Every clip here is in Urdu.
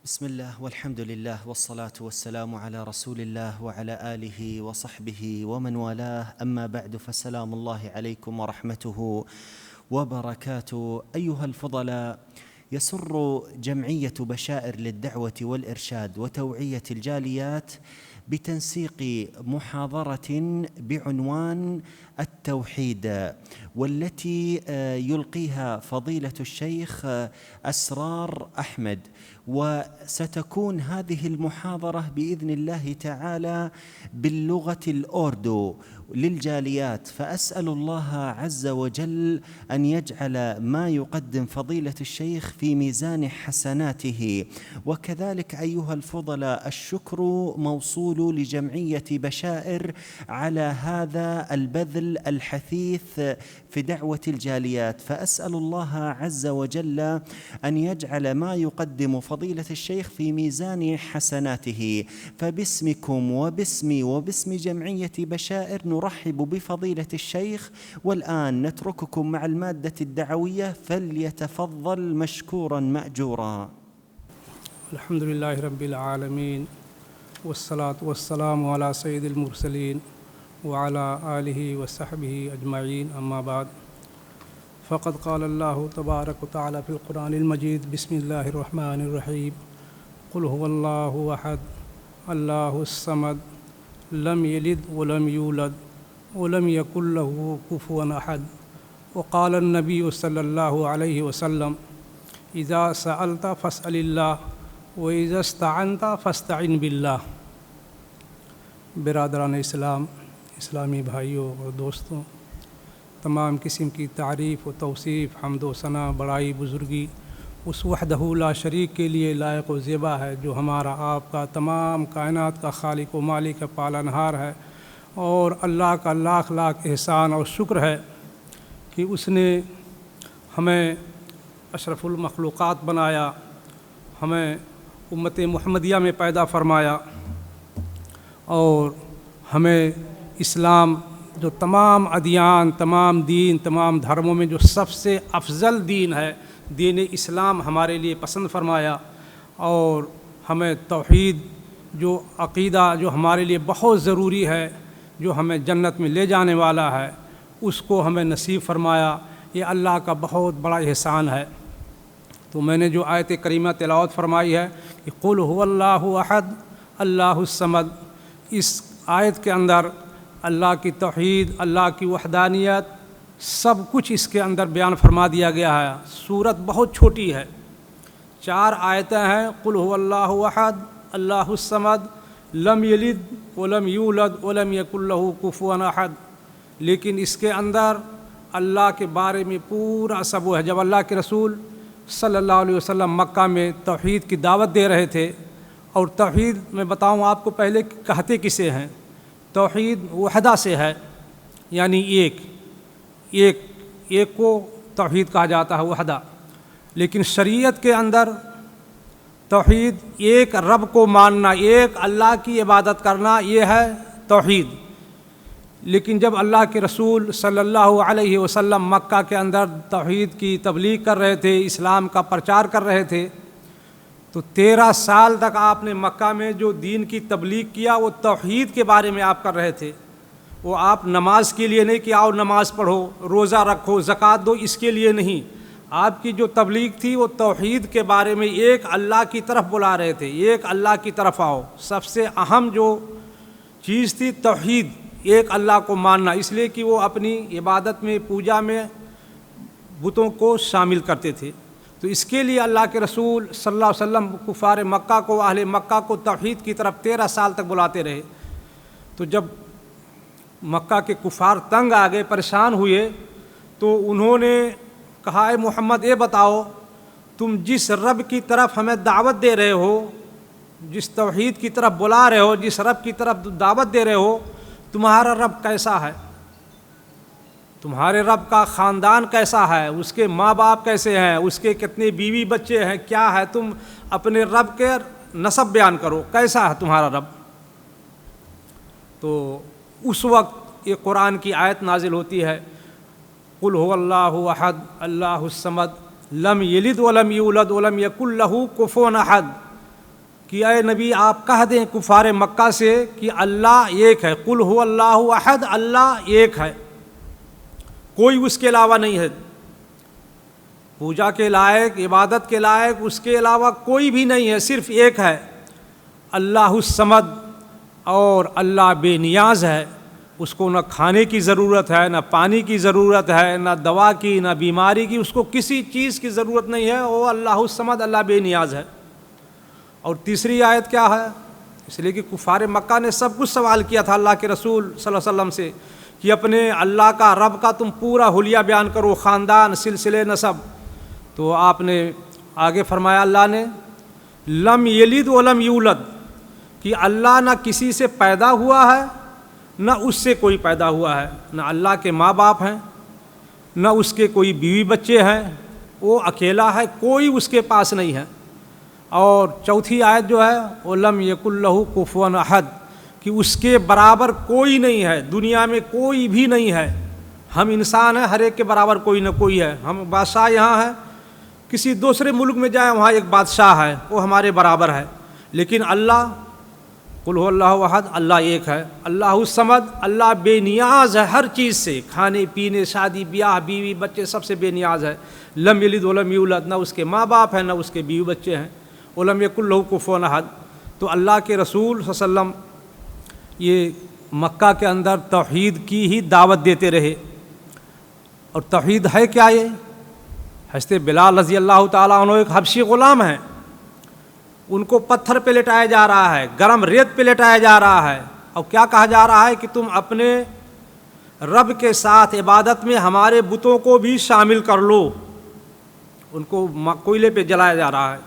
بسم الله والحمد لله والصلاة والسلام على رسول الله وعلى آله وصحبه ومن والاه، أما بعد، فسلام الله عليكم ورحمته وبركاته. أيها الفضلاء، يسر جمعية بشائر للدعوة والإرشاد وتوعية الجاليات بتنسيق محاضرة بعنوان التوحيد، والتي يلقيها فضيلة الشيخ أسرار أحمد، وستكون هذه المحاضرة بإذن الله تعالى باللغة الأوردو للجاليات، فأسأل الله عز وجل أن يجعل ما يقدم فضيلة الشيخ في ميزان حسناته. وكذلك أيها الفضلاء، الشكر موصول لجمعية بشائر على هذا البذل الحثيث في دعوة الجاليات، فأسأل الله عز وجل أن يجعل ما يقدم فضيلة الشيخ في ميزان حسناته. فباسمكم وباسمي وباسم جمعية بشائر نرحب بفضيلة الشيخ، والآن نترككم مع المادة الدعوية، فليتفضل مشكورا مأجورا. الحمد لله رب العالمين، والصلاة والسلام على سيد المرسلين وعلى آله وصحبه أجمعين، أما بعد، فقد قال الله تبارك وتعالى في القرآن المجيد: بسم الله الرحمن الرحيم، قل هو الله أحد الله الصمد لم يلد ولم يولد ولم يكن له كفوا أحد. وقال النبي صلى الله عليه وسلم: إذا سألت فاسأل الله وإذا استعنت فاستعن بالله۔ برادران اسلام، اسلامی بھائیوں اور دوستوں، تمام قسم کی تعریف و توصیف، حمد و ثنا، بڑائی، بزرگی اس وحدہ لا شریک کے لیے لائق و زیبا ہے، جو ہمارا آپ کا تمام کائنات کا خالق و مالک پالنہار ہے، اور اللہ کا لاکھ لاکھ احسان اور شکر ہے کہ اس نے ہمیں اشرف المخلوقات بنایا، ہمیں امت محمدیہ میں پیدا فرمایا، اور ہمیں اسلام جو تمام ادیان، تمام دین، تمام دھرموں میں جو سب سے افضل دین ہے، دین اسلام ہمارے لیے پسند فرمایا، اور ہمیں توحید جو عقیدہ جو ہمارے لیے بہت ضروری ہے، جو ہمیں جنت میں لے جانے والا ہے، اس کو ہمیں نصیب فرمایا۔ یہ اللہ کا بہت بڑا احسان ہے۔ تو میں نے جو آیت کریمہ تلاوت فرمائی ہے کہ قل هو اللہ احد اللہ الصمد، اس آیت کے اندر اللہ کی توحید، اللہ کی وحدانیت، سب کچھ اس کے اندر بیان فرما دیا گیا ہے۔ سورت بہت چھوٹی ہے، 4 آیتیں ہیں۔ قل هو اللہ احد اللہ الصمد لم یلد ولم یولد ولم یکن لہ کفوا احد، لیکن اس کے اندر اللہ کے بارے میں پورا سب وہ ہے۔ جب اللہ کے رسول صلی اللہ علیہ وسلم مکہ میں توحید کی دعوت دے رہے تھے، اور توحید میں بتاؤں آپ کو پہلے کہتے کسے ہیں؟ توحید وحدہ سے ہے، یعنی ایک کو توحید کہا جاتا ہے، وحدہ۔ لیکن شریعت کے اندر توحید ایک رب کو ماننا، ایک اللہ کی عبادت کرنا، یہ ہے توحید۔ لیکن جب اللہ کے رسول صلی اللہ علیہ وسلم مکہ کے اندر توحید کی تبلیغ کر رہے تھے، اسلام کا پرچار کر رہے تھے، تو 13 سال تک آپ نے مکہ میں جو دین کی تبلیغ کیا وہ توحید کے بارے میں آپ کر رہے تھے۔ وہ آپ نماز کے لیے نہیں کہ آؤ نماز پڑھو، روزہ رکھو، زکوٰۃ دو، اس کے لیے نہیں۔ آپ کی جو تبلیغ تھی وہ توحید کے بارے میں، ایک اللہ کی طرف بلا رہے تھے، ایک اللہ کی طرف آؤ۔ سب سے اہم جو چیز تھی توحید، ایک اللہ کو ماننا، اس لیے کہ وہ اپنی عبادت میں، پوجا میں بتوں کو شامل کرتے تھے۔ تو اس کے لیے اللہ کے رسول صلی اللہ علیہ وسلم کفار مکہ کو، اہل مکہ کو توحید کی طرف 13 سال تک بلاتے رہے۔ تو جب مکہ کے کفار تنگ آ گئے، پریشان ہوئے، تو انہوں نے کہا: اے محمد، یہ بتاؤ تم جس رب کی طرف ہمیں دعوت دے رہے ہو، جس توحید کی طرف بلا رہے ہو، جس رب کی طرف دعوت دے رہے ہو، تمہارا رب کیسا ہے؟ تمہارے رب کا خاندان کیسا ہے؟ اس کے ماں باپ کیسے ہیں؟ اس کے کتنے بیوی بچے ہیں؟ کیا ہے؟ تم اپنے رب کے نسب بیان کرو، کیسا ہے تمہارا رب؟ تو اس وقت یہ قرآن کی آیت نازل ہوتی ہے: قل هو اللہ احد اللہ الصمد لم یلد ولم یولد ولم یکن لہ کفوا احد۔ کہ اے نبی آپ کہہ دیں کفار مکہ سے کہ اللہ ایک ہے، قل هو اللہ احد، اللہ ایک ہے، کوئی اس کے علاوہ نہیں ہے، پوجا کے لائق، عبادت کے لائق اس کے علاوہ کوئی بھی نہیں ہے، صرف ایک ہے، اللہ الصمد، اور اللہ بے نیاز ہے، اس کو نہ کھانے کی ضرورت ہے، نہ پانی کی ضرورت ہے، نہ دوا کی، نہ بیماری کی، اس کو کسی چیز کی ضرورت نہیں ہے، وہ اللہ الصمد، اللہ بے نیاز ہے۔ اور تیسری آیت کیا ہے؟ اس لیے کہ کفار مکہ نے سب کچھ سوال کیا تھا اللہ کے رسول صلی اللہ علیہ وسلم سے کہ اپنے اللہ کا، رب کا تم پورا حلیہ بیان کرو، خاندان، سلسلے، نسب، تو آپ نے آگے فرمایا اللہ نے لم یلد ولم یولد، کہ اللہ نہ کسی سے پیدا ہوا ہے نہ اس سے کوئی پیدا ہوا ہے، نہ اللہ کے ماں باپ ہیں، نہ اس کے کوئی بیوی بچے ہیں، وہ اکیلا ہے، کوئی اس کے پاس نہیں ہے۔ اور چوتھی آیت جو ہے وَلَمْ يَكُنْ لَهُ كُفُوًا أَحَدٌ، کہ اس کے برابر کوئی نہیں ہے، دنیا میں کوئی بھی نہیں ہے۔ ہم انسان ہیں، ہر ایک کے برابر کوئی نہ کوئی ہے، ہم بادشاہ یہاں ہیں، کسی دوسرے ملک میں جائیں وہاں ایک بادشاہ ہے، وہ ہمارے برابر ہے، لیکن اللہ قل هو اللہ احد، اللہ ایک ہے، اللہ الصمد، اللہ بے نیاز ہے ہر چیز سے، کھانے پینے، شادی بیاہ، بیوی بچے، سب سے بے نیاز ہے۔ لم یلد ولم یولد، نہ اس کے ماں باپ ہیں نہ اس کے بیوی بچے ہیں۔ ولم یکن لہ کفوا احد۔ تو اللہ کے رسول صلی اللہ علیہ وسلم یہ مکہ کے اندر توحید کی ہی دعوت دیتے رہے۔ اور توحید ہے کیا؟ یہ حضرت بلال رضی اللہ تعالیٰ عنہ ایک حبشی غلام ہیں، ان کو پتھر پہ لٹایا جا رہا ہے، گرم ریت پہ لٹایا جا رہا ہے، اور کیا کہا جا رہا ہے کہ تم اپنے رب کے ساتھ عبادت میں ہمارے بتوں کو بھی شامل کر لو۔ ان کو کوئلے پہ جلایا جا رہا ہے،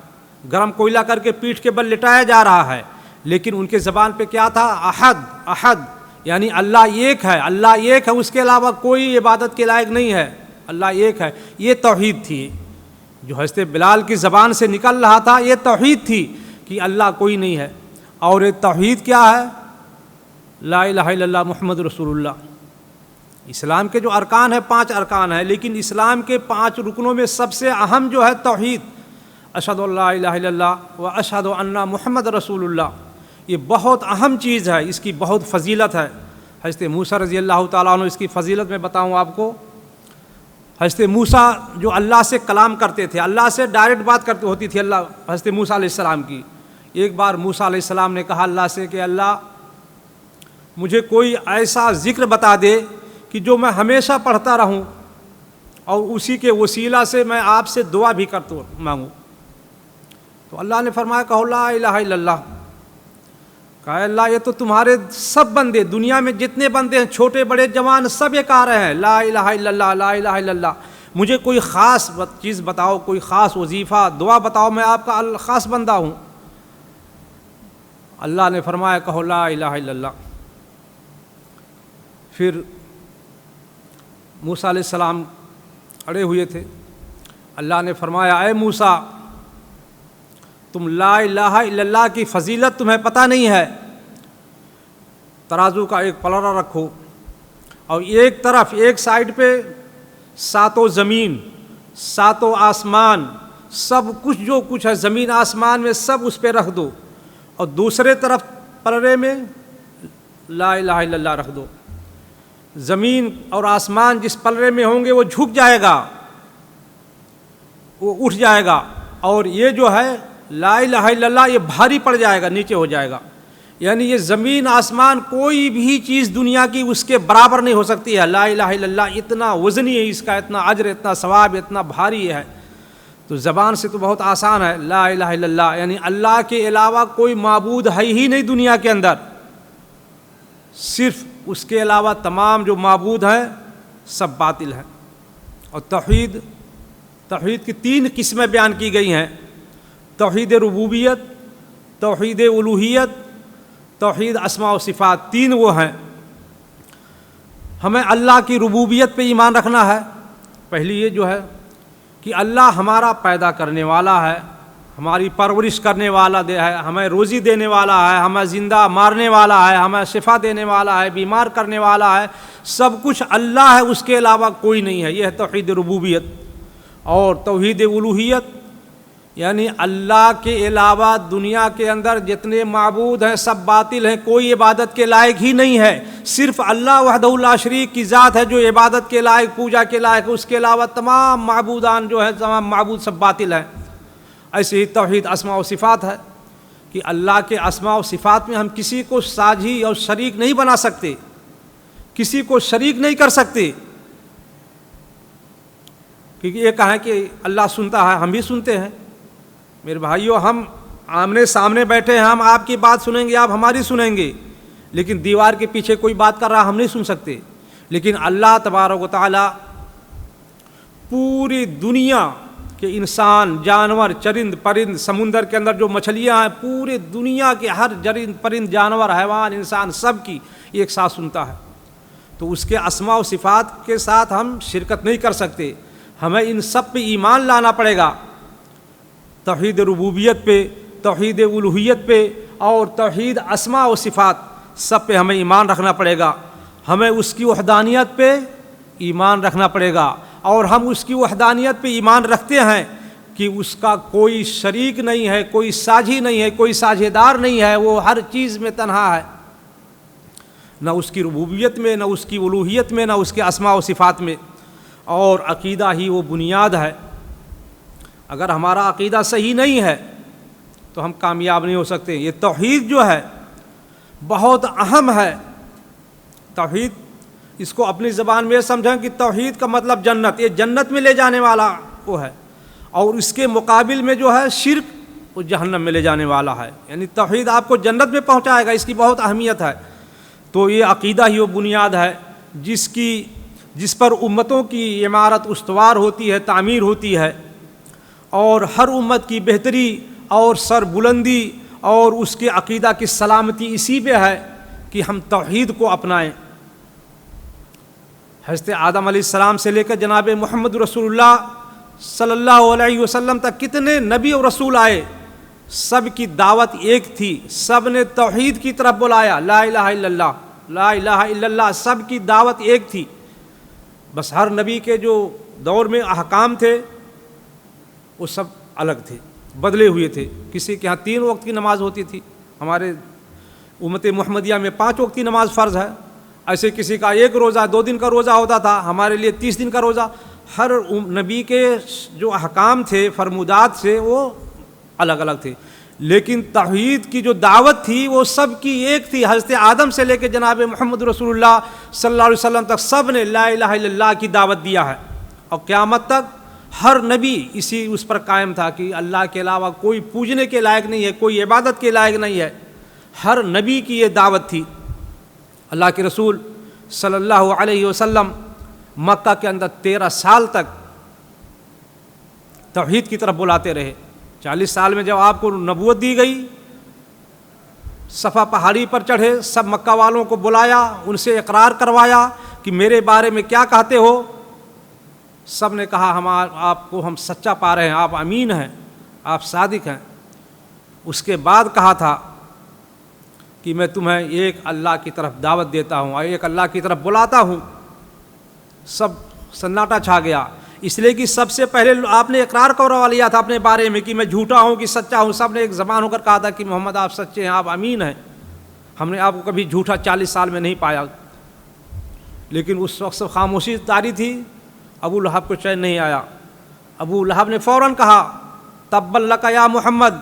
گرم کوئلہ کر کے پیٹھ کے بل لٹایا جا رہا ہے، لیکن ان کے زبان پہ کیا تھا؟ احد، احد، یعنی اللہ ایک ہے، اللہ ایک ہے، اس کے علاوہ کوئی عبادت کے لائق نہیں ہے، اللہ ایک ہے۔ یہ توحید تھی جو حضرت بلال کی زبان سے نکل رہا تھا، یہ توحید تھی کہ اللہ کوئی نہیں ہے۔ اور یہ توحید کیا ہے؟ لا الہ الا اللہ محمد رسول اللہ۔ اسلام کے جو ارکان ہیں 5 ارکان ہیں، لیکن اسلام کے 5 رکنوں میں سب سے اہم جو ہے توحید، اشہد ان لا الہ الا اللہ و اشہد ان محمد رسول اللہ، یہ بہت اہم چیز ہے، اس کی بہت فضیلت ہے۔ حضرت موسیٰ رضی اللہ تعالیٰ عنہ، اس کی فضیلت میں بتاؤں آپ کو۔ حضرت موسیٰ جو اللہ سے کلام کرتے تھے، اللہ سے ڈائریکٹ بات کرتے ہوتی تھی حضرت موسیٰ علیہ السلام کی۔ ایک بار موسیٰ علیہ السلام نے کہا اللہ سے کہ اللہ مجھے کوئی ایسا ذکر بتا دے کہ جو میں ہمیشہ پڑھتا رہوں اور اسی کے وسیلہ سے میں آپ سے دعا بھی مانگوں۔ تو اللہ نے فرمایا کہو لا الہ الا اللہ۔ کہا اللہ یہ تو تمہارے سب بندے، دنیا میں جتنے بندے ہیں، چھوٹے بڑے جوان، سب یہ کہہ رہے ہیں لا الہ الا اللہ، لا الہ الا اللہ۔ مجھے کوئی خاص چیز بتاؤ، کوئی خاص وظیفہ، دعا بتاؤ، میں آپ کا خاص بندہ ہوں۔ اللہ نے فرمایا کہو لا الہ الا اللہ۔ پھر موسیٰ علیہ السلام اڑے ہوئے تھے، اللہ نے فرمایا اے موسیٰ تم لا الہ الا اللہ کی فضیلت تمہیں پتہ نہیں ہے، ترازو کا ایک پلڑا رکھو اور ایک طرف، ایک سائیڈ پہ 7 زمین، 7 آسمان، سب کچھ جو کچھ ہے زمین آسمان میں سب اس پہ رکھ دو، اور دوسرے طرف پلڑے میں لا الہ الا اللہ رکھ دو۔ زمین اور آسمان جس پلڑے میں ہوں گے وہ جھک جائے گا، وہ اٹھ جائے گا، اور یہ جو ہے لا الہ الا اللہ یہ بھاری پڑ جائے گا، نیچے ہو جائے گا۔ یعنی یہ زمین آسمان کوئی بھی چیز دنیا کی اس کے برابر نہیں ہو سکتی ہے۔ لا الہ الا اللہ اتنا وزنی ہے، اس کا اتنا اجر، اتنا ثواب، اتنا بھاری ہے۔ تو زبان سے تو بہت آسان ہے لا الہ الا اللہ، یعنی اللہ کے علاوہ کوئی معبود ہے ہی نہیں دنیا کے اندر، صرف اس کے علاوہ تمام جو معبود ہیں سب باطل ہیں۔ اور توحید کی 3 قسمیں بیان کی گئی ہیں: توحید ربوبیت، توحید الوہیت، توحید اسماء و صفات۔ 3 وہ ہیں۔ ہمیں اللہ کی ربوبیت پہ ایمان رکھنا ہے۔ پہلی یہ جو ہے کہ اللہ ہمارا پیدا کرنے والا ہے، ہماری پرورش کرنے والا ہے، ہمیں روزی دینے والا ہے، ہمیں زندہ مارنے والا ہے، ہمیں شفا دینے والا ہے، بیمار کرنے والا ہے، سب کچھ اللہ ہے، اس کے علاوہ کوئی نہیں ہے۔ یہ ہے توحید ربوبیت۔ اور توحید الوہیت، یعنی اللہ کے علاوہ دنیا کے اندر جتنے معبود ہیں سب باطل ہیں، کوئی عبادت کے لائق ہی نہیں ہے، صرف اللہ وحدہ لا شریک کی ذات ہے جو عبادت کے لائق، پوجا کے لائق ہے، اس کے علاوہ تمام معبودان جو ہیں، تمام معبود سب باطل ہیں۔ ایسے ہی توحید اسماء و صفات ہے کہ اللہ کے اسماء و صفات میں ہم کسی کو ساجھی اور شریک نہیں بنا سکتے، کسی کو شریک نہیں کر سکتے، کیونکہ یہ کہیں کہ اللہ سنتا ہے، ہم بھی سنتے ہیں۔ میرے بھائیو، ہم آمنے سامنے بیٹھے ہیں، ہم آپ کی بات سنیں گے، آپ ہماری سنیں گے، لیکن دیوار کے پیچھے کوئی بات کر رہا ہم نہیں سن سکتے۔ لیکن اللہ تبارک و تعالی پوری دنیا کے انسان، جانور، چرند پرند، سمندر کے اندر جو مچھلیاں ہیں، پورے دنیا کے ہر چرند پرند، جانور، حیوان، انسان سب کی ایک ساتھ سنتا ہے۔ تو اس کے اسماء و صفات کے ساتھ ہم شرکت نہیں کر سکتے، ہمیں ان سب پہ ایمان لانا پڑے گا، توحید ربوبیت پہ، توحید الوہیت پہ اور توحید اسماء و صفات، سب پہ ہمیں ایمان رکھنا پڑے گا۔ ہمیں اس کی وحدانیت پہ ایمان رکھنا پڑے گا، اور ہم اس کی وحدانیت پہ ایمان رکھتے ہیں کہ اس کا کوئی شریک نہیں ہے، کوئی ساجھی نہیں ہے، کوئی ساجھیدار نہیں ہے، وہ ہر چیز میں تنہا ہے، نہ اس کی ربوبیت میں، نہ اس کی الوہیت میں، نہ اس کے اسماء و صفات میں۔ اور عقیدہ ہی وہ بنیاد ہے۔ اگر ہمارا عقیدہ صحیح نہیں ہے تو ہم کامیاب نہیں ہو سکتے۔ یہ توحید جو ہے بہت اہم ہے۔ توحید، اس کو اپنی زبان میں سمجھیں کہ توحید کا مطلب جنت، یہ جنت میں لے جانے والا وہ ہے، اور اس کے مقابل میں جو ہے شرک، وہ جہنم میں لے جانے والا ہے۔ یعنی توحید آپ کو جنت میں پہنچائے گا، اس کی بہت اہمیت ہے۔ تو یہ عقیدہ ہی وہ بنیاد ہے جس پر امتوں کی عمارت استوار ہوتی ہے، تعمیر ہوتی ہے، اور ہر امت کی بہتری اور سر بلندی اور اس کے عقیدہ کی سلامتی اسی پہ ہے کہ ہم توحید کو اپنائیں۔ حضرت آدم علیہ السلام سے لے کر جناب محمد رسول اللہ صلی اللہ علیہ وسلم تک کتنے نبی اور رسول آئے، سب کی دعوت ایک تھی، سب نے توحید کی طرف بلایا، لا الہ الا اللہ، لا الہ الا اللہ، سب کی دعوت ایک تھی۔ بس ہر نبی کے جو دور میں احکام تھے وہ سب الگ تھے، بدلے ہوئے تھے۔ کسی کے ہاں 3 وقت کی نماز ہوتی تھی، ہمارے امت محمدیہ میں 5 وقت کی نماز فرض ہے۔ ایسے کسی کا 1 روزہ 2 دن کا روزہ ہوتا تھا، ہمارے لیے 30 دن کا روزہ۔ ہر نبی کے جو احکام تھے، فرمودات سے، وہ الگ الگ تھے، لیکن توحید کی جو دعوت تھی وہ سب کی ایک تھی۔ حضرت آدم سے لے کے جناب محمد رسول اللہ صلی اللہ علیہ وسلم تک سب نے لا الہ الا اللہ کی دعوت دیا ہے، اور قیامت تک ہر نبی اس پر قائم تھا کہ اللہ کے علاوہ کوئی پوجنے کے لائق نہیں ہے، کوئی عبادت کے لائق نہیں ہے۔ ہر نبی کی یہ دعوت تھی۔ اللہ کے رسول صلی اللہ علیہ وسلم مکہ کے اندر 13 سال تک توحید کی طرف بلاتے رہے۔ 40 سال میں جب آپ کو نبوت دی گئی، صفا پہاڑی پر چڑھے، سب مکہ والوں کو بلایا، ان سے اقرار کروایا کہ میرے بارے میں کیا کہتے ہو؟ سب نے کہا آپ کو ہم سچا پا رہے ہیں، آپ امین ہیں، آپ صادق ہیں۔ اس کے بعد کہا تھا کہ میں تمہیں ایک اللہ کی طرف دعوت دیتا ہوں اور ایک اللہ کی طرف بلاتا ہوں۔ سب سناٹا چھا گیا، اس لیے کہ سب سے پہلے آپ نے اقرار کروا لیا تھا اپنے بارے میں کہ میں جھوٹا ہوں کہ سچا ہوں۔ سب نے ایک زبان ہو کر کہا تھا کہ محمد آپ سچے ہیں، آپ امین ہیں، ہم نے آپ کو کبھی جھوٹا 40 سال میں نہیں پایا۔ لیکن اس وقت خاموشی طاری تھی، ابو لہب کو چین نہیں آیا۔ ابو لہب نے فوراً کہا تبا لک یا محمد،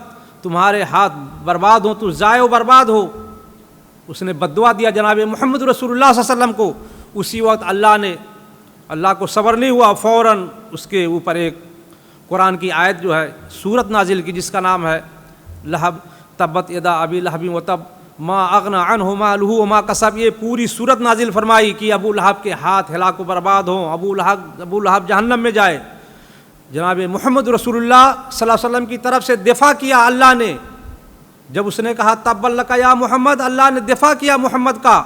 تمہارے ہاتھ برباد ہو، تو ضائع و برباد ہو۔ اس نے بددعا دیا جناب محمد رسول اللہ صلی اللہ علیہ وسلم کو۔ اسی وقت اللہ کو صبر نہیں ہوا، فوراً اس کے اوپر ایک قرآن کی آیت جو ہے، سورت نازل کی، جس کا نام ہے لہب، تبت یدا ابی لہب وتب ما اغنی عنہ مالہ وما کسب۔ یہ پوری سورت نازل فرمائی کہ ابو لہب کے ہاتھ ہلاک و برباد ہوں، ابو لہب جہنم میں جائے۔ جناب محمد رسول اللہ صلی اللہ علیہ وسلم کی طرف سے دفاع کیا اللہ نے۔ جب اس نے کہا تبا لک یا محمد، اللہ نے دفاع کیا محمد کا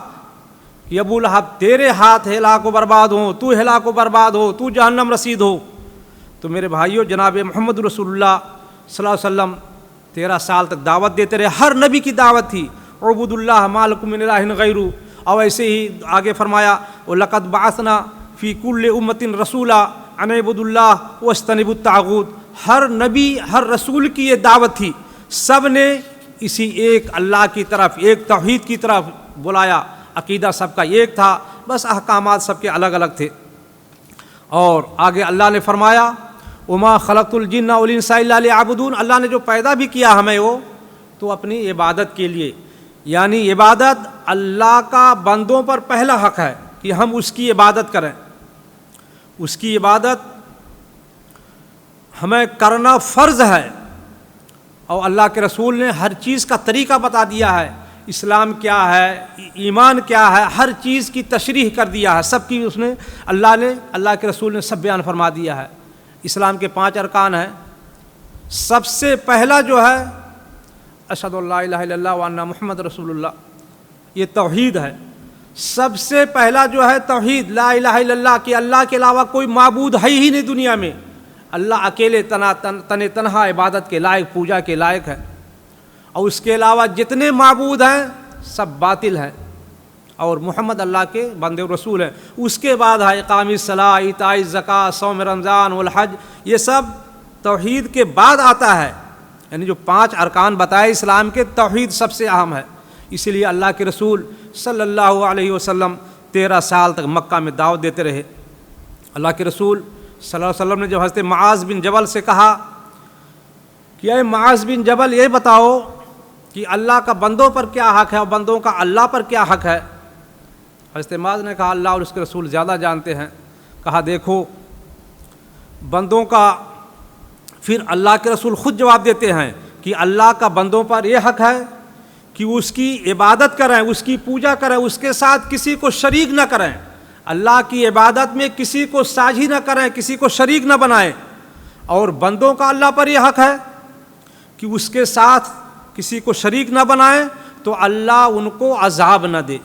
کہ ابو لہب تیرے ہاتھ ہلاک و برباد ہوں، تو ہلاک و برباد ہو، تو جہنم رسید ہو۔ تو میرے بھائیوں، جناب محمد رسول اللہ صلی اللہ علیہ وسلم 13 سال تک دعوت دیتے رہے۔ ہر نبی کی دعوت تھی، عبد اللہ ما لکم من الہ غیرہ۔ اور ایسے ہی آگے فرمایا وَلَقَدْ بَعَثْنَا فِي كُلِّ أُمَّةٍ رَسُولًا أَنِ اعْبُدُوا اللَّهَ وَاجْتَنِبُوا الطَّاغُوتَ۔ ہر نبی ہر رسول کی یہ دعوت تھی، سب نے اسی ایک اللہ کی طرف، ایک توحید کی طرف بلایا، عقیدہ سب کا ایک تھا، بس احکامات سب کے الگ الگ تھے۔ اور آگے اللہ نے فرمایا وما خلقت الجن والانس الا لیعبدون، اللہ نے جو پیدا بھی کیا ہمیں وہ تو اپنی عبادت کے لیے، یعنی عبادت اللہ کا بندوں پر پہلا حق ہے کہ ہم اس کی عبادت کریں، اس کی عبادت ہمیں کرنا فرض ہے۔ اور اللہ کے رسول نے ہر چیز کا طریقہ بتا دیا ہے، اسلام کیا ہے، ایمان کیا ہے، ہر چیز کی تشریح کر دیا ہے، سب کی اس نے اللہ کے رسول نے سب بیان فرما دیا ہے۔ اسلام کے 5 ارکان ہیں، سب سے پہلا جو ہے اشہد ان لا الہ الا اللہ وان محمد رسول اللہ، یہ توحید ہے۔ سب سے پہلا جو ہے توحید، لا الہ الا اللہ، کہ اللہ کے علاوہ کوئی معبود ہے ہی نہیں دنیا میں، اللہ اکیلے تنہا عبادت کے لائق، پوجا کے لائق ہے، اور اس کے علاوہ جتنے معبود ہیں سب باطل ہیں، اور محمد اللہ کے بندے و رسول ہیں۔ اس کے بعد ہے اقام الصلاۃ، ایتاء الزکوٰۃ، صوم رمضان والحج، یہ سب توحید کے بعد آتا ہے، یعنی جو 5 ارکان بتائے اسلام کے، توحید سب سے اہم ہے۔ اسی لیے اللہ کے رسول صلی اللہ علیہ وسلم 13 سال تک مکہ میں دعوت دیتے رہے۔ اللہ کے رسول صلی اللہ علیہ وسلم نے جب حضرت معاذ بن جبل سے کہا کہ اے معاذ بن جبل یہ بتاؤ کہ اللہ کا بندوں پر کیا حق ہے اور بندوں کا اللہ پر کیا حق ہے، حضرت معاذ نے کہا اللہ اور اس کے رسول زیادہ جانتے ہیں۔ کہا دیکھو بندوں کا، پھر اللہ کے رسول خود جواب دیتے ہیں کہ اللہ کا بندوں پر یہ حق ہے کہ اس کی عبادت کریں، اس کی پوجا کریں، اس کے ساتھ کسی کو شریک نہ کریں، اللہ کی عبادت میں کسی کو ساجھی نہ کریں، کسی کو شریک نہ بنائیں۔ اور بندوں کا اللہ پر یہ حق ہے کہ اس کے ساتھ کسی کو شریک نہ بنائیں تو اللہ ان کو عذاب نہ دے۔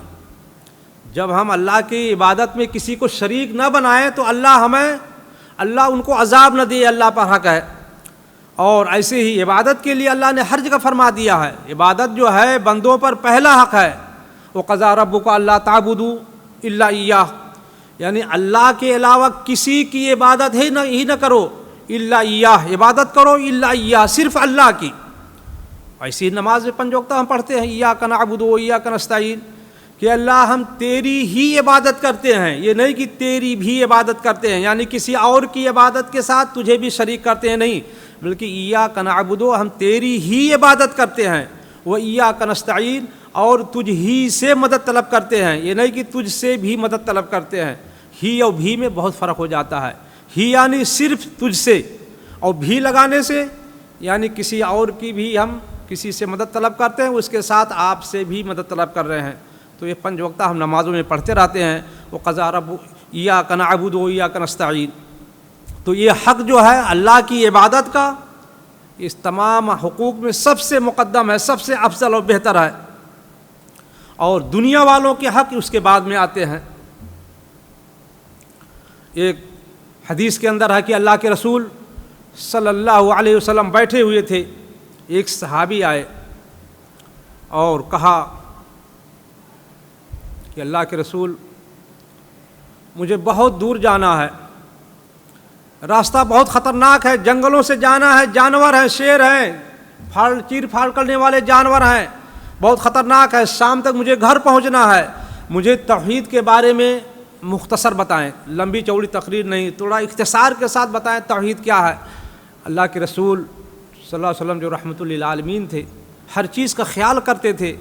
جب ہم اللہ کی عبادت میں کسی کو شریک نہ بنائیں تو اللہ ان کو عذاب نہ دے، اللہ پر حق ہے۔ اور ایسے ہی عبادت کے لیے اللہ نے ہر جگہ فرما دیا ہے، عبادت جو ہے بندوں پر پہلا حق ہے۔ وَقَضَىٰ رَبُّكَ أَلَّا تَعْبُدُوا إِلَّا إِيَّاهُ، یعنی اللہ کے علاوہ کسی کی عبادت ہی نہ کرو، الا ایاہ، عبادت کرو الا ایاہ، صرف اللہ کی۔ ایسی نماز میں 5 وقت ہم پڑھتے ہیں، ایاک نعبد و ایاک نستعین، کہ اللہ ہم تیری ہی عبادت کرتے ہیں، یہ نہیں کہ تیری بھی عبادت کرتے ہیں، یعنی کسی اور کی عبادت کے ساتھ تجھے بھی شریک کرتے ہیں، نہیں، بلکہ ایاک نعبد، ہم تیری ہی عبادت کرتے ہیں، و ایاک نستعین، اور تجھ ہی سے مدد طلب کرتے ہیں، یہ نہیں کہ تجھ سے بھی مدد طلب کرتے ہیں۔ ہی اور بھی میں بہت فرق ہو جاتا ہے، ہی یعنی صرف تجھ سے، اور بھی لگانے سے یعنی کسی اور کی بھی ہم کسی سے مدد طلب کرتے ہیں، اس کے ساتھ آپ سے بھی مدد طلب کر رہے ہیں۔ تو یہ 5 وقت ہم نمازوں میں پڑھتے رہتے ہیں، وَقَضَىٰ رَبُّكَ إِيَّاكَ نَعْبُدُ وَإِيَّاكَ نَسْتَعِينُ۔ تو یہ حق جو ہے اللہ کی عبادت کا، اس تمام حقوق میں سب سے مقدم ہے، سب سے افضل اور بہتر ہے، اور دنیا والوں کے حق اس کے بعد میں آتے ہیں۔ ایک حدیث کے اندر ہے کہ اللہ کے رسول صلی اللہ علیہ وسلم بیٹھے ہوئے تھے، ایک صحابی آئے اور کہا کہ اللہ کے رسول مجھے بہت دور جانا ہے، راستہ بہت خطرناک ہے، جنگلوں سے جانا ہے، جانور ہیں، شیر ہیں، چیر پھاڑ کرنے والے جانور ہیں، بہت خطرناک ہے، شام تک مجھے گھر پہنچنا ہے، مجھے توحید کے بارے میں مختصر بتائیں، لمبی چوڑی تقریر نہیں، تھوڑا اختصار کے ساتھ بتائیں توحید کیا ہے۔ اللہ کے رسول صلی اللہ علیہ وسلم جو رحمۃ للعالمین تھے، ہر چیز کا خیال کرتے تھے،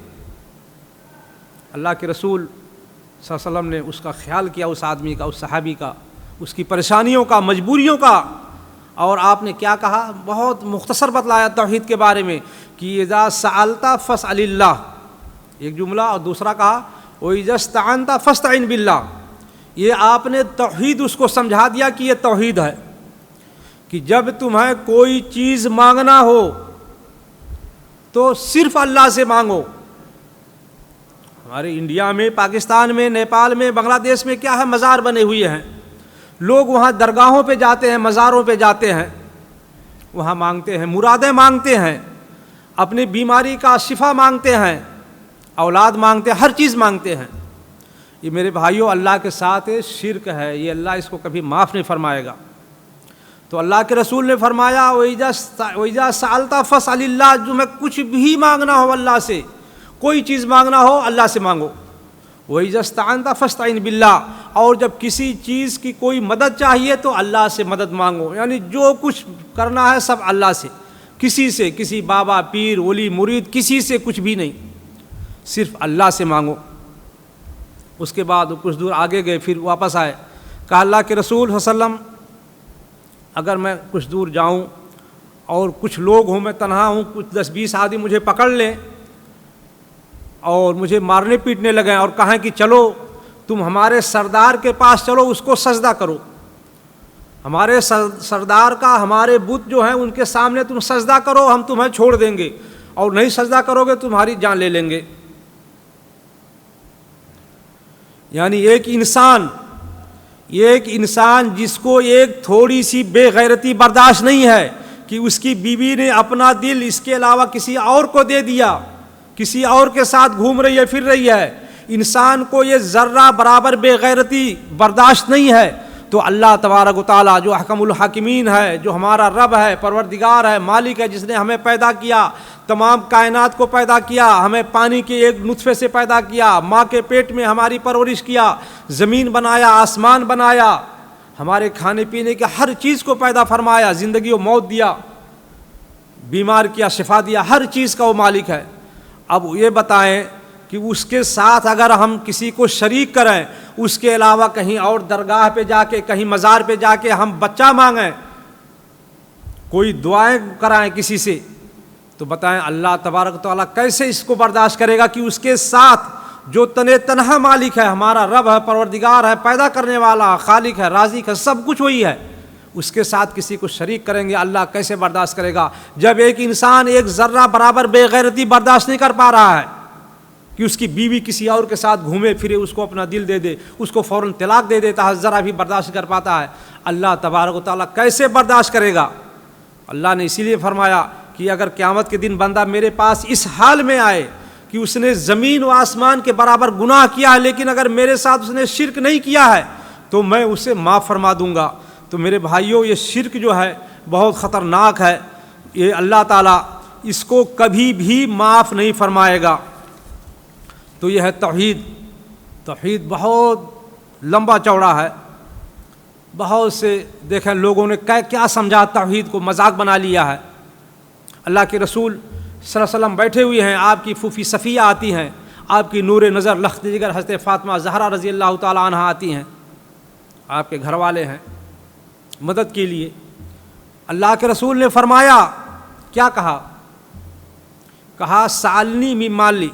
اللہ کے رسول صلی اللہ علیہ وسلم نے اس کا خیال کیا، اس آدمی کا، اس صحابی کا، اس کی پریشانیوں کا، مجبوریوں کا، اور آپ نے کیا کہا، بہت مختصر بتلایا توحید کے بارے میں کہ اذا سألت فاسأل اللہ، ایک جملہ، اور دوسرا کہا وَإِذَا اسْتَعَنْتَ فَاسْتَعِنْ بِاللَّهِ۔ یہ آپ نے توحید اس کو سمجھا دیا کہ یہ توحید ہے، کہ جب تمہیں کوئی چیز مانگنا ہو تو صرف اللہ سے مانگو۔ ہمارے انڈیا میں، پاکستان میں، نیپال میں، بنگلہ دیش میں کیا ہے، مزار بنے ہوئے ہیں، لوگ وہاں درگاہوں پہ جاتے ہیں، مزاروں پہ جاتے ہیں، وہاں مانگتے ہیں، مرادیں مانگتے ہیں، اپنی بیماری کا شفا مانگتے ہیں، اولاد مانگتے ہیں، ہر چیز مانگتے ہیں۔ یہ میرے بھائیوں اللہ کے ساتھ شرک ہے، یہ اللہ اس کو کبھی معاف نہیں فرمائے گا۔ تو تو اللہ کے رسول نے فرمایا وَإِذَا سَأَلْتَ فَاسْأَلِ اللَّهَ، جو میں کچھ بھی مانگنا ہو اللہ سے، کوئی چیز مانگنا ہو اللہ سے مانگو. وَإِذَا اسْتَعَنْتَ فَاسْتَعِنْ بِاللَّهِ، اور جب کسی چیز کی کوئی مدد چاہیے تو اللہ سے مدد مانگو. یعنی جو کچھ کرنا ہے سب اللہ سے، کسی سے، کسی بابا پیر ولی مرید کسی سے کچھ بھی نہیں، صرف اللہ سے مانگو. اس کے بعد وہ کچھ دور آگے گئے، پھر واپس آئے. کہا اللہ کے رسول صلی اللہ علیہ وسلم اگر میں کچھ دور جاؤں اور کچھ لوگ ہوں، میں تنہا ہوں، کچھ 10-20 آدمی مجھے پکڑ لیں اور مجھے مارنے پیٹنے لگیں اور کہیں کہ چلو تم ہمارے سردار کے پاس چلو، اس کو سجدہ کرو، ہمارے سردار کا، ہمارے بت جو ہیں ان کے سامنے تم سجدہ کرو، ہم تمہیں چھوڑ دیں گے، اور نہیں سجدہ کرو گے تمہاری جان لے لیں گے. یعنی ایک انسان جس کو ایک تھوڑی سی بے غیرتی برداشت نہیں ہے کہ اس کی بیوی نے اپنا دل اس کے علاوہ کسی اور کو دے دیا، کسی اور کے ساتھ گھوم رہی ہے، پھر رہی ہے، انسان کو یہ ذرہ برابر بے غیرتی برداشت نہیں ہے، تو اللہ تبارک و تعالیٰ جو احکم الحاکمین ہے، جو ہمارا رب ہے، پروردگار ہے، مالک ہے، جس نے ہمیں پیدا کیا، تمام کائنات کو پیدا کیا، ہمیں پانی کے ایک نطفے سے پیدا کیا، ماں کے پیٹ میں ہماری پرورش کیا، زمین بنایا، آسمان بنایا، ہمارے کھانے پینے کے ہر چیز کو پیدا فرمایا، زندگی و موت دیا، بیمار کیا، شفا دیا، ہر چیز کا وہ مالک ہے. اب یہ بتائیں کہ اس کے ساتھ اگر ہم کسی کو شریک کریں، اس کے علاوہ کہیں اور درگاہ پہ جا کے، کہیں مزار پہ جا کے ہم بچہ مانگیں، کوئی دعائیں کرائیں کسی سے، تو بتائیں اللہ تبارک و تعالیٰ کیسے اس کو برداشت کرے گا کہ اس کے ساتھ جو تنہا مالک ہے، ہمارا رب ہے، پروردگار ہے، پیدا کرنے والا، خالق ہے، رازق ہے، سب کچھ وہی ہے، اس کے ساتھ کسی کو شریک کریں گے، اللہ کیسے برداشت کرے گا؟ جب ایک انسان ایک ذرہ برابر بے غیرتی برداشت نہیں کر پا رہا ہے کہ اس کی بیوی کسی اور کے ساتھ گھومے پھرے، اس کو اپنا دل دے دے، اس کو فوراً طلاق دے دیتا ہے، ذرا بھی برداشت نہیں کر پاتا ہے، اللہ تبارک و تعالیٰ کیسے برداشت کرے گا؟ اللہ نے اسی لیے فرمایا کہ اگر قیامت کے دن بندہ میرے پاس اس حال میں آئے کہ اس نے زمین و آسمان کے برابر گناہ کیا ہے، لیکن اگر میرے ساتھ اس نے شرک نہیں کیا ہے تو میں اسے معاف فرما دوں گا. تو میرے بھائیوں، یہ شرک جو ہے بہت خطرناک ہے، یہ اللہ تعالیٰ اس کو کبھی بھی معاف نہیں فرمائے گا. تو یہ ہے توحید. توحید بہت لمبا چوڑا ہے، بہت سے دیکھیں لوگوں نے کیا سمجھا، توحید کو مذاق بنا لیا ہے. اللہ کے رسول صلی اللہ علیہ وسلم بیٹھے ہوئے ہیں، آپ کی پھوپھی صفیہ آتی ہیں، آپ کی نور نظر لخت جگر حضرت فاطمہ زہرا رضی اللہ تعالیٰ عنہا آتی ہیں، آپ کے گھر والے ہیں، مدد کے لیے. اللہ کے رسول نے فرمایا، کیا کہا سالنی من مالی،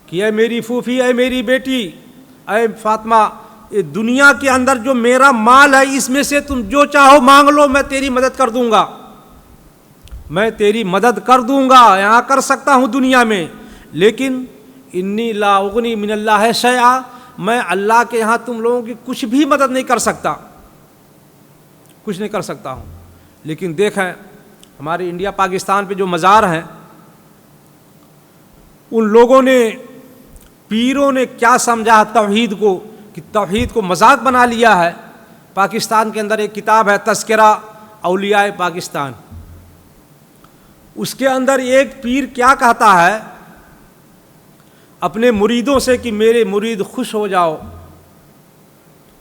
کہ اے میری پھوپھی، اے میری بیٹی، اے فاطمہ، دنیا کے اندر جو میرا مال ہے اس میں سے تم جو چاہو مانگ لو، میں تیری مدد کر دوں گا، میں تیری مدد کر دوں گا، یہاں کر سکتا ہوں دنیا میں، لیکن انی لا اغنی من اللہ شیئا، میں اللہ کے یہاں تم لوگوں کی کچھ بھی مدد نہیں کر سکتا، کچھ نہیں کر سکتا ہوں. لیکن دیکھیں ہمارے انڈیا پاکستان پہ جو مزار ہیں، ان لوگوں نے، پیروں نے کیا سمجھا توحید کو، کہ توحید کو مذاق بنا لیا ہے. پاکستان کے اندر ایک کتاب ہے تذکرہ اولیاء پاکستان، اس کے اندر ایک پیر کیا کہتا ہے اپنے مریدوں سے کہ میرے مرید خوش ہو جاؤ.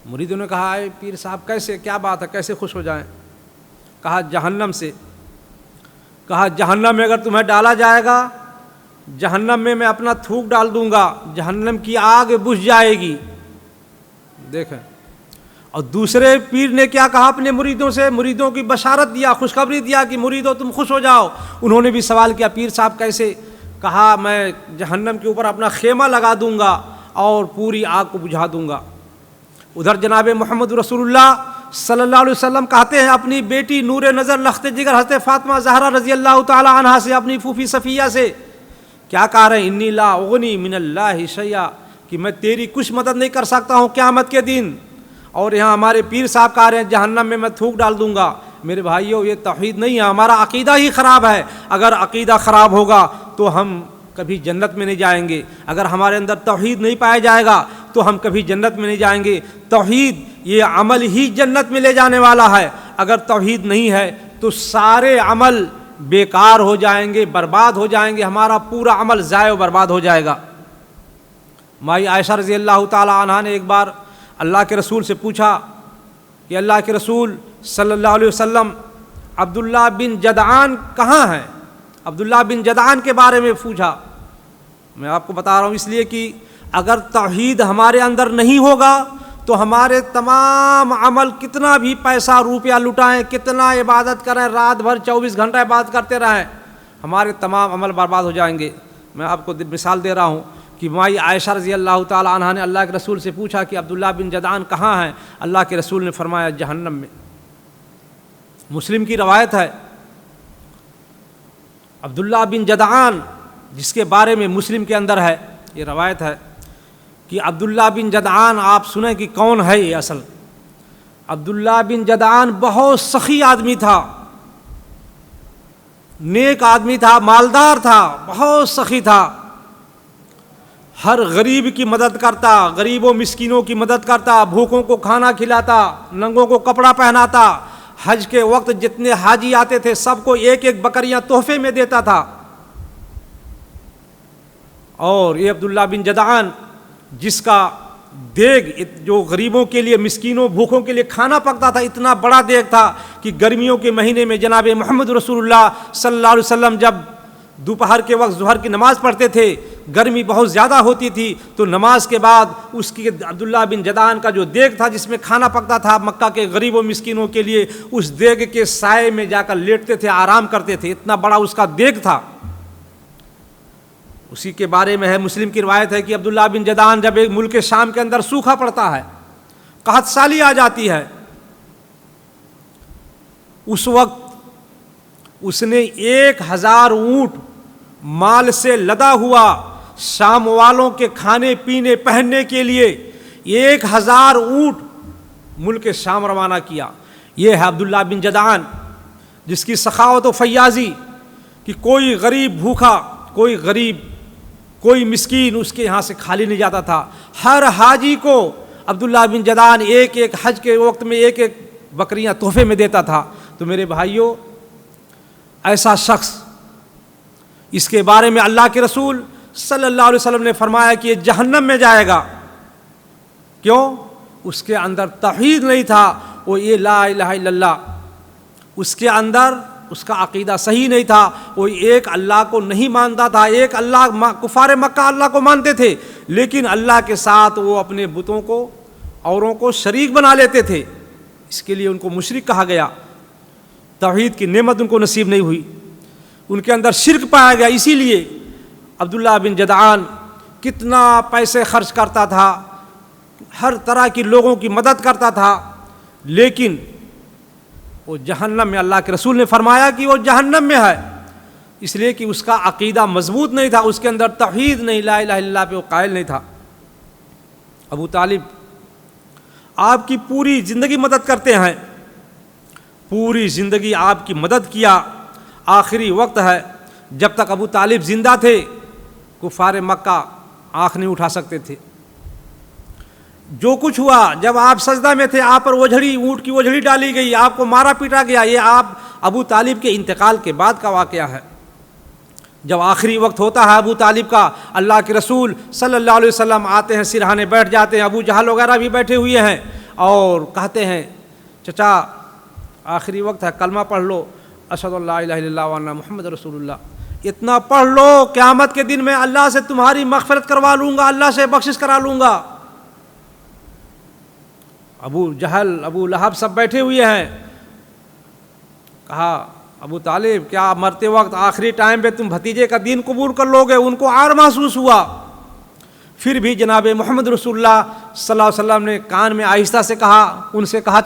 مریدوں نے کہا اے پیر صاحب کیسے، کیا بات ہے، کیسے خوش ہو جائیں؟ کہا جہنم سے. کہا جہنم میں اگر تمہیں ڈالا جائے گا، جہنم میں اپنا تھوک ڈال دوں گا، جہنم کی آگ بجھ جائے گی. دیکھیں. اور دوسرے پیر نے کیا کہا اپنے مریدوں سے، مریدوں کی بشارت دیا، خوشخبری دیا کہ مریدوں تم خوش ہو جاؤ. انہوں نے بھی سوال کیا پیر صاحب کیسے؟ کہا میں جہنم کے اوپر اپنا خیمہ لگا دوں گا اور پوری آگ کو بجھا دوں گا. ادھر جناب محمد رسول اللہ صلی اللہ علیہ وسلم کہتے ہیں اپنی بیٹی نور نظر لخت جگر حضرت فاطمہ زہرا رضی اللہ تعالی عنہا سے، اپنی پھوپھی صفیہ سے کیا کہہ رہے ہیں، انی لا اغنی من اللہ شیئا، کہ میں تیری کچھ مدد نہیں کر سکتا ہوں قیامت کے دن. اور یہاں ہمارے پیر صاحب کہہ رہے ہیں جہنم میں تھوک ڈال دوں گا. میرے بھائیوں، یہ توحید نہیں ہے، ہمارا عقیدہ ہی خراب ہے. اگر عقیدہ خراب ہوگا تو ہم کبھی جنت میں نہیں جائیں گے. اگر ہمارے اندر توحید نہیں پایا جائے گا تو ہم کبھی جنت میں نہیں جائیں گے. توحید یہ عمل ہی جنت میں لے جانے والا ہے. اگر توحید نہیں ہے تو سارے عمل بیکار ہو جائیں گے، برباد ہو جائیں گے، ہمارا پورا عمل ضائع و برباد ہو جائے گا۔ مائی عائشہ رضی اللہ تعالی عنہا نے ایک بار اللہ کے رسول سے پوچھا کہ اللہ کے رسول صلی اللہ علیہ وسلم عبداللہ بن جدعان کہاں ہیں؟ عبداللہ بن جدعان کے بارے میں پوچھا۔ میں آپ کو بتا رہا ہوں اس لیے کہ اگر توحید ہمارے اندر نہیں ہوگا تو ہمارے تمام عمل، کتنا بھی پیسہ روپیہ لٹائیں، کتنا عبادت کریں، رات بھر 24 گھنٹہ عبادت کرتے رہیں، ہمارے تمام عمل برباد ہو جائیں گے۔ میں آپ کو مثال دے رہا ہوں کہ مائی عائشہ رضی اللہ تعالی عنہا نے اللہ کے رسول سے پوچھا کہ عبداللہ بن جدعان کہاں ہیں؟ اللہ کے رسول نے فرمایا جہنم میں۔ مسلم کی روایت ہے، عبداللہ بن جدعان جس کے بارے میں مسلم کے اندر ہے، یہ روایت ہے کہ عبداللہ بن جدعان، آپ سنیں کہ کون ہے یہ اصل۔ عبداللہ بن جدعان بہت سخی آدمی تھا، نیک آدمی تھا، مالدار تھا، بہت سخی تھا، ہر غریب کی مدد کرتا، غریبوں مسکینوں کی مدد کرتا، بھوکوں کو کھانا کھلاتا، ننگوں کو کپڑا پہناتا، حج کے وقت جتنے حاجی آتے تھے سب کو ایک ایک بکریاں تحفے میں دیتا تھا۔ اور یہ عبداللہ بن جدعان جس کا دیگ جو غریبوں کے لیے، مسکینوں، بھوکوں کے لیے کھانا پکتا تھا، اتنا بڑا دیگ تھا کہ گرمیوں کے مہینے میں جناب محمد رسول اللہ صلی اللہ علیہ وسلم جب دوپہر کے وقت ظہر کی نماز پڑھتے تھے، گرمی بہت زیادہ ہوتی تھی، تو نماز کے بعد اس کی عبداللہ بن جدعان کا جو دیگ تھا جس میں کھانا پکتا تھا مکہ کے غریبوں مسکینوں کے لیے، اس دیگ کے سائے میں جا کر لیٹتے تھے، آرام کرتے تھے، اتنا بڑا اس کا دیگ تھا۔ اسی کے بارے میں ہے، مسلم کی روایت ہے کہ عبداللہ بن جدعان جب ایک ملک شام کے اندر سوکھا پڑتا ہے، قحط سالی آ جاتی ہے، اس وقت اس نے 1000 اونٹ مال سے لدا ہوا شام والوں کے کھانے پینے پہننے کے لیے 1000 اونٹ ملک شام روانہ کیا۔ یہ ہے عبداللہ بن جدعان جس کی سخاوت و فیاضی کہ کوئی غریب بھوکا، کوئی مسکین اس کے یہاں سے خالی نہیں جاتا تھا۔ ہر حاجی کو عبداللہ بن جدعان ایک ایک حج کے وقت میں ایک ایک بکریاں تحفے میں دیتا تھا۔ تو میرے بھائیوں، ایسا شخص، اس کے بارے میں اللہ کے رسول صلی اللہ علیہ وسلم نے فرمایا کہ یہ جہنم میں جائے گا۔ کیوں؟ اس کے اندر توحید نہیں تھا، وہ یہ لا الہ الا اللہ، اس کے اندر اس کا عقیدہ صحیح نہیں تھا، وہ ایک اللہ کو نہیں مانتا تھا۔ ایک اللہ، کفار مکہ اللہ کو مانتے تھے، لیکن اللہ کے ساتھ وہ اپنے بتوں کو، اوروں کو شریک بنا لیتے تھے، اس کے لیے ان کو مشرک کہا گیا۔ توحید کی نعمت ان کو نصیب نہیں ہوئی، ان کے اندر شرک پایا گیا۔ اسی لیے عبداللہ بن جدعان کتنا پیسے خرچ کرتا تھا، ہر طرح کی لوگوں کی مدد کرتا تھا، لیکن وہ جہنم میں، اللہ کے رسول نے فرمایا کہ وہ جہنم میں ہے، اس لیے کہ اس کا عقیدہ مضبوط نہیں تھا، اس کے اندر توحید نہیں، لا الہ الا اللہ پہ وہ قائل نہیں تھا۔ ابو طالب آپ کی پوری زندگی مدد کرتے ہیں، پوری زندگی آپ کی مدد کیا، آخری وقت ہے، جب تک ابو طالب زندہ تھے کفار مکہ آنکھ نہیں اٹھا سکتے تھے۔ جو کچھ ہوا، جب آپ سجدہ میں تھے آپ پر وجھڑی، اونٹ کی وجھڑی ڈالی گئی، آپ کو مارا پیٹا گیا، یہ آپ ابو طالب کے انتقال کے بعد کا واقعہ ہے۔ جب آخری وقت ہوتا ہے ابو طالب کا، اللہ کے رسول صلی اللہ علیہ وسلم آتے ہیں، سرہانے بیٹھ جاتے ہیں، ابو جہل وغیرہ بھی بیٹھے ہوئے ہیں، اور کہتے ہیں چچا آخری وقت ہے، کلمہ پڑھ لو، اشہد ان لا الہ الا اللہ وان محمد رسول اللہ، اتنا پڑھ لو، قیامت کے دن میں اللہ سے تمہاری مغفرت کروا لوں گا، اللہ سے بخشش کرا لوں گا۔ ابو جہل، ابو لہب سب بیٹھے ہوئے ہیں، کہا ابو طالب کیا مرتے وقت آخری ٹائم پہ تم بھتیجے کا دین قبول کر لو گے؟ ان کو عار محسوس ہوا، پھر بھی جناب محمد رسول اللہ صلی اللہ علیہ وسلم نے کان میں آہستہ سے کہا، ان سے کہا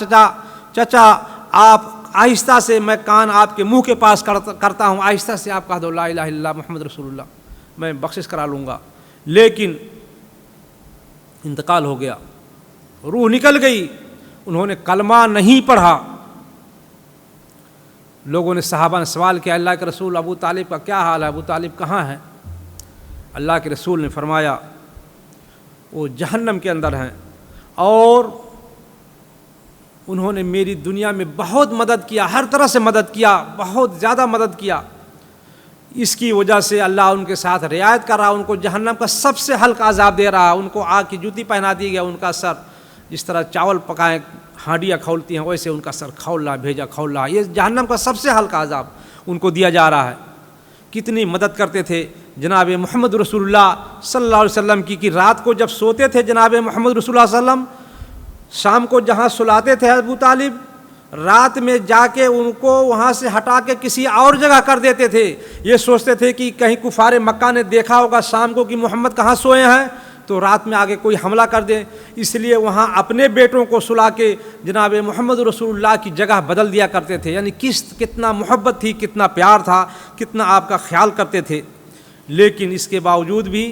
چچا آپ آہستہ سے، میں کان آپ کے منہ کے پاس کرتا ہوں، آہستہ سے آپ کہہ دو لا الہ الا اللہ محمد رسول اللہ، میں بخشش کرا لوں گا۔ لیکن انتقال ہو گیا، روح نکل گئی، انہوں نے کلمہ نہیں پڑھا۔ لوگوں نے، صحابہ نے سوال کیا، اللہ کے رسول ابو طالب کا کیا حال ہے، ابو طالب کہاں ہے؟ اللہ کے رسول نے فرمایا وہ جہنم کے اندر ہیں، اور انہوں نے میری دنیا میں بہت مدد کیا، ہر طرح سے مدد کیا، بہت زیادہ مدد کیا، اس کی وجہ سے اللہ ان کے ساتھ رعایت کر رہا، ان کو جہنم کا سب سے ہلکا عذاب دے رہا، ان کو آگ کی جوتی پہنا دی گیا، ان کا سر جس طرح چاول پکائیں ہانڈیاں کھولتی ہیں ویسے ان کا سر کھول رہا، بھیجا کھول رہا، یہ جہنم کا سب سے ہلکا عذاب ان کو دیا جا رہا ہے۔ کتنی مدد کرتے تھے جناب محمد رسول اللہ صلی اللہ علیہ وسلم کی، کہ رات کو جب سوتے تھے جناب محمد رسول اللہ صلی اللہ علیہ وسلم، شام کو جہاں سلاتے تھے ابو طالب، رات میں جا کے ان کو وہاں سے ہٹا کے کسی اور جگہ کر دیتے تھے، یہ سوچتے تھے کہ کہیں کفار مکہ نے دیکھا ہوگا شام کو کہ محمد کہاں سوئے ہیں تو رات میں آگے کوئی حملہ کر دے، اس لیے وہاں اپنے بیٹوں کو سلا کے جناب محمد رسول اللہ کی جگہ بدل دیا کرتے تھے۔ یعنی کتنا محبت تھی، کتنا پیار تھا، کتنا آپ کا خیال کرتے تھے، لیکن اس کے باوجود بھی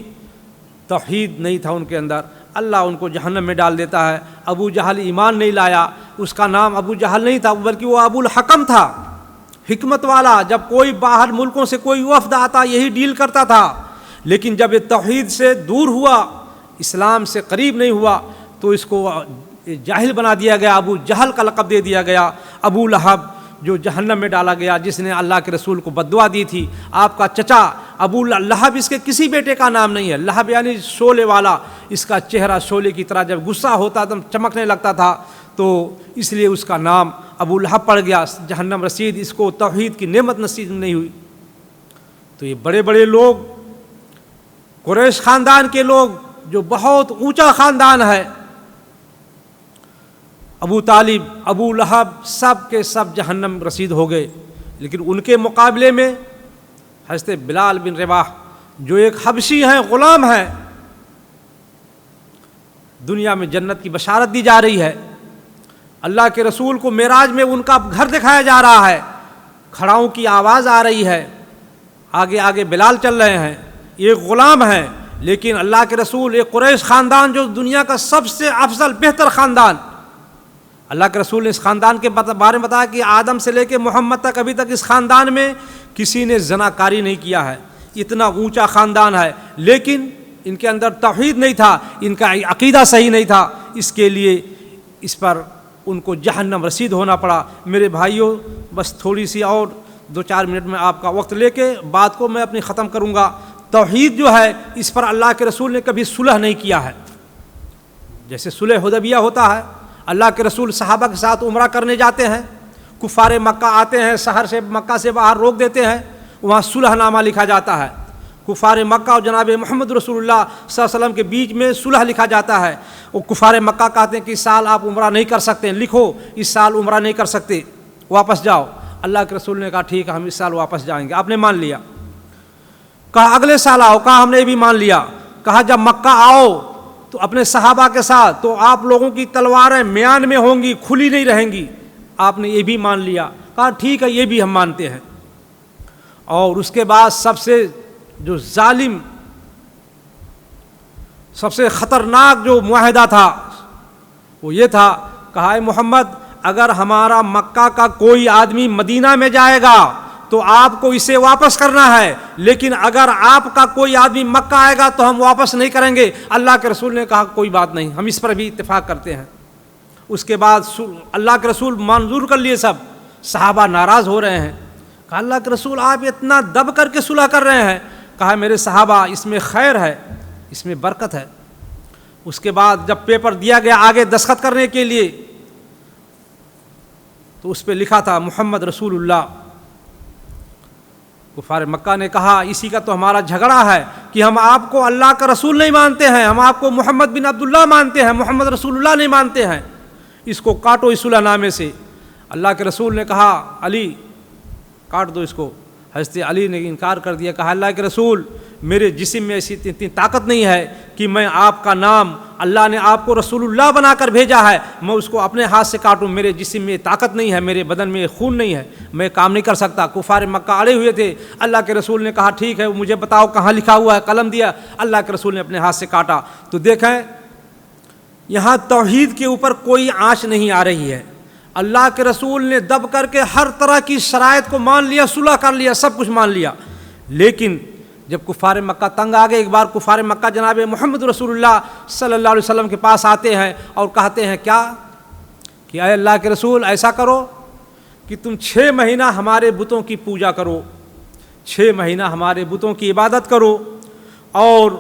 توحید نہیں تھا ان کے اندر، اللہ ان کو جہنم میں ڈال دیتا ہے۔ ابو جہل ایمان نہیں لایا، اس کا نام ابو جہل نہیں تھا بلکہ وہ ابو الحکم تھا، حکمت والا، جب کوئی باہر ملکوں سے کوئی وفد آتا یہی ڈیل کرتا تھا، لیکن جب یہ توحید سے دور ہوا، اسلام سے قریب نہیں ہوا تو اس کو جاہل بنا دیا گیا، ابو جہل کا لقب دے دیا گیا، ابو لہب جو جہنم میں ڈالا گیا، جس نے اللہ کے رسول کو بددعا دی تھی۔ آپ کا چچا ابو لہب، اس کے کسی بیٹے کا نام نہیں ہے، لہب یعنی شعلے والا، اس کا چہرہ شعلے کی طرح جب غصہ ہوتا تھا چمکنے لگتا تھا، تو اس لیے اس کا نام ابو لہب پڑ گیا، جہنم رسید، اس کو توحید کی نعمت نصیب نہیں ہوئی۔ تو یہ بڑے بڑے لوگ، قریش خاندان کے لوگ جو بہت اونچا خاندان ہے، ابو طالب، ابو لہب، سب کے سب جہنم رسید ہو گئے، لیکن ان کے مقابلے میں حضرت بلال بن رباح جو ایک حبشی ہیں، غلام ہیں، دنیا میں جنت کی بشارت دی جا رہی ہے، اللہ کے رسول کو معراج میں ان کا گھر دکھایا جا رہا ہے، کھڑاؤں کی آواز آ رہی ہے، آگے آگے بلال چل رہے ہیں، ایک غلام ہیں، لیکن اللہ کے رسول، ایک قریش خاندان جو دنیا کا سب سے افضل بہتر خاندان، اللہ کے رسول نے اس خاندان کے بارے میں بتایا کہ آدم سے لے کے محمد تک ابھی تک اس خاندان میں کسی نے زناکاری نہیں کیا ہے، اتنا اونچا خاندان ہے، لیکن ان کے اندر توحید نہیں تھا، ان کا عقیدہ صحیح نہیں تھا، اس کے لیے اس پر ان کو جہنم رسید ہونا پڑا۔ میرے بھائیوں، بس تھوڑی سی اور 2-4 منٹ میں آپ کا وقت لے کے بات کو میں اپنی ختم کروں گا۔ توحید جو ہے، اس پر اللہ کے رسول نے کبھی صلح نہیں کیا ہے، جیسے صلح حدیبیہ ہوتا ہے، اللہ کے رسول صحابہ کے ساتھ عمرہ کرنے جاتے ہیں، کفار مکہ آتے ہیں، شہر سے مکہ سے باہر روک دیتے ہیں، وہاں صلح نامہ لکھا جاتا ہے، کفار مکہ اور جناب محمد رسول اللہ صلی اللہ علیہ وسلم کے بیچ میں صلح لکھا جاتا ہے۔ وہ کفار مکہ کہتے ہیں کہ اس سال آپ عمرہ نہیں کر سکتے، لکھو اس سال عمرہ نہیں کر سکتے، واپس جاؤ۔ اللہ کے رسول نے کہا ٹھیک ہے، ہم اس سال واپس جائیں گے، آپ نے مان لیا۔ کہا اگلے سال آؤ، کہا ہم نے بھی مان لیا۔ کہا جب مکہ آؤ تو اپنے صحابہ کے ساتھ، تو آپ لوگوں کی تلواریں میان میں ہوں گی، کھلی نہیں رہیں گی، آپ نے یہ بھی مان لیا۔ کہا ٹھیک ہے، یہ بھی ہم مانتے ہیں۔ اور اس کے بعد سب سے جو ظالم، سب سے خطرناک جو معاہدہ تھا وہ یہ تھا، کہا اے محمد، اگر ہمارا مکہ کا کوئی آدمی مدینہ میں جائے گا تو آپ کو اسے واپس کرنا ہے، لیکن اگر آپ کا کوئی آدمی مکہ آئے گا تو ہم واپس نہیں کریں گے۔ اللہ کے رسول نے کہا کوئی بات نہیں، ہم اس پر بھی اتفاق کرتے ہیں۔ اس کے بعد اللہ کے رسول منظور کر لیے سب، صحابہ ناراض ہو رہے ہیں، کہا اللہ کے رسول آپ اتنا دب کر کے صلح کر رہے ہیں۔ کہا میرے صحابہ، اس میں خیر ہے، اس میں برکت ہے۔ اس کے بعد جب پیپر دیا گیا آگے دستخط کرنے کے لیے، تو اس پہ لکھا تھا محمد رسول اللہ۔ کفار مکہ نے کہا اسی کا تو ہمارا جھگڑا ہے کہ ہم آپ کو اللہ کا رسول نہیں مانتے ہیں، ہم آپ کو محمد بن عبداللہ مانتے ہیں، محمد رسول اللہ نہیں مانتے ہیں، اس کو کاٹو اس صلح نامے سے۔ اللہ کے رسول نے کہا علی کاٹ دو اس کو۔ حضرت علی نے انکار کر دیا، کہا اللہ کے رسول، میرے جسم میں ایسی اتنی طاقت نہیں ہے کہ میں آپ کا نام، اللہ نے آپ کو رسول اللہ بنا کر بھیجا ہے، میں اس کو اپنے ہاتھ سے کاٹوں، میرے جسم میں طاقت نہیں ہے، میرے بدن میں خون نہیں ہے، میں کام نہیں کر سکتا۔ کفار مکہ اڑے ہوئے تھے۔ اللہ کے رسول نے کہا ٹھیک ہے، مجھے بتاؤ کہاں لکھا ہوا ہے، قلم دیا، اللہ کے رسول نے اپنے ہاتھ سے کاٹا۔ تو دیکھیں یہاں توحید کے اوپر کوئی آنچ نہیں آ رہی ہے، اللہ کے رسول نے دب کر کے ہر طرح کی شرائط کو مان لیا، صلح کر لیا، سب کچھ مان لیا، لیکن جب کفار مکہ تنگ آ گئے، ایک بار کفار مکہ جناب محمد رسول اللہ صلی اللہ علیہ وسلم کے پاس آتے ہیں اور کہتے ہیں کیا کہ اے اللہ کے رسول ایسا کرو کہ تم 6 مہینہ ہمارے بتوں کی پوجا کرو، 6 مہینہ ہمارے بتوں کی عبادت کرو، اور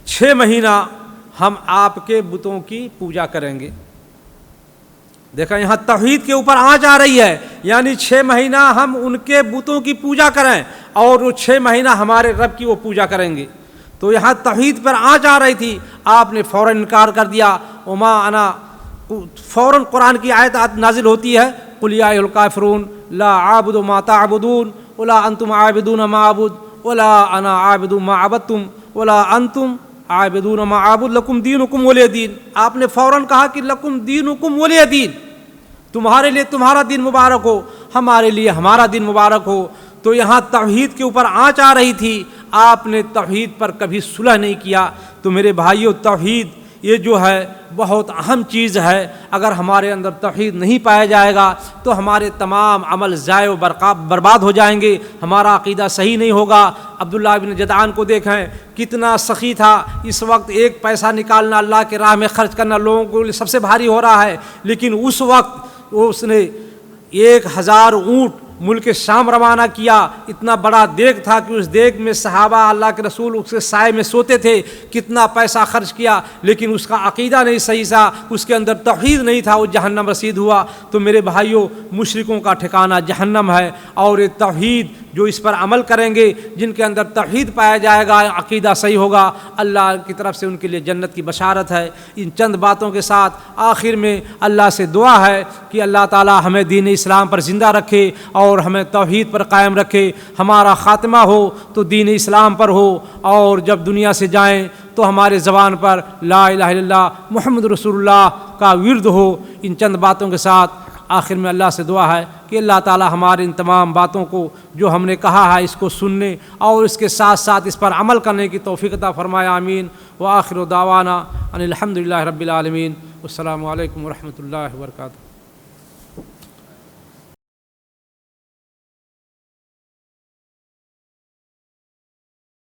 6 مہینہ ہم آپ کے بتوں کی پوجا کریں گے۔ دیکھا یہاں توحید کے اوپر آنچ آ رہی ہے، یعنی 6 مہینہ ہم ان کے بتوں کی پوجا کریں اور وہ 6 مہینہ ہمارے رب کی وہ پوجا کریں گے۔ تو یہاں توحید پر آنچ آ رہی تھی، آپ نے فوراً انکار کر دیا۔ وما انا، فوراً قرآن کی آیت نازل ہوتی ہے، قل یا ایھا الکافرون لا اعبد ما تعبدون ولا انتم عابدون ما اعبد ولا انا عابد ما عبدتم ولا انتم عابدون ما اعبد لکم دینکم ولی دین۔ آپ نے فوراً کہا کہ لکم دینکم ولی دین، تمہارے لیے تمہارا دین مبارک ہو، ہمارے لیے ہمارا دین مبارک ہو۔ تو یہاں توحید کے اوپر آنچ آ رہی تھی، آپ نے توحید پر کبھی صلح نہیں کیا۔ تو میرے بھائیو، توحید یہ جو ہے بہت اہم چیز ہے۔ اگر ہمارے اندر توحید نہیں پایا جائے گا تو ہمارے تمام عمل ضائع و برباد ہو جائیں گے، ہمارا عقیدہ صحیح نہیں ہوگا۔ عبداللہ بن جدعان کو دیکھیں، کتنا سخی تھا۔ اس وقت ایک پیسہ نکالنا، اللہ کے راہ میں خرچ کرنا لوگوں کو سب سے بھاری ہو رہا ہے، لیکن اس وقت اس نے 1000 اونٹ ملک شام روانہ کیا۔ اتنا بڑا دیگ تھا کہ اس دیگ میں صحابہ اللہ کے رسول اس کے سائے میں سوتے تھے۔ کتنا پیسہ خرچ کیا، لیکن اس کا عقیدہ نہیں صحیح تھا، اس کے اندر توحید نہیں تھا، وہ جہنم رسید ہوا۔ تو میرے بھائیوں، مشرکوں کا ٹھکانہ جہنم ہے، اور یہ توحید جو اس پر عمل کریں گے، جن کے اندر توحید پایا جائے گا، عقیدہ صحیح ہوگا، اللہ کی طرف سے ان کے لیے جنت کی بشارت ہے۔ ان چند باتوں کے ساتھ آخر میں اللہ سے دعا ہے کہ اللہ تعالی ہمیں دین اسلام پر زندہ رکھے اور ہمیں توحید پر قائم رکھے۔ ہمارا خاتمہ ہو تو دین اسلام پر ہو، اور جب دنیا سے جائیں تو ہمارے زبان پر لا الہ الا اللہ محمد رسول اللہ کا ورد ہو۔ ان چند باتوں کے ساتھ آخر میں اللہ سے دعا ہے کہ اللہ تعالی ہمارے ان تمام باتوں کو جو ہم نے کہا ہے اس کو سننے اور اس کے ساتھ ساتھ اس پر عمل کرنے کی توفیق عطا فرمائے، آمین۔ وآخر دعوانا ان الحمد للہ رب العالمین۔ السلام علیکم ورحمۃ اللہ وبرکاتہ۔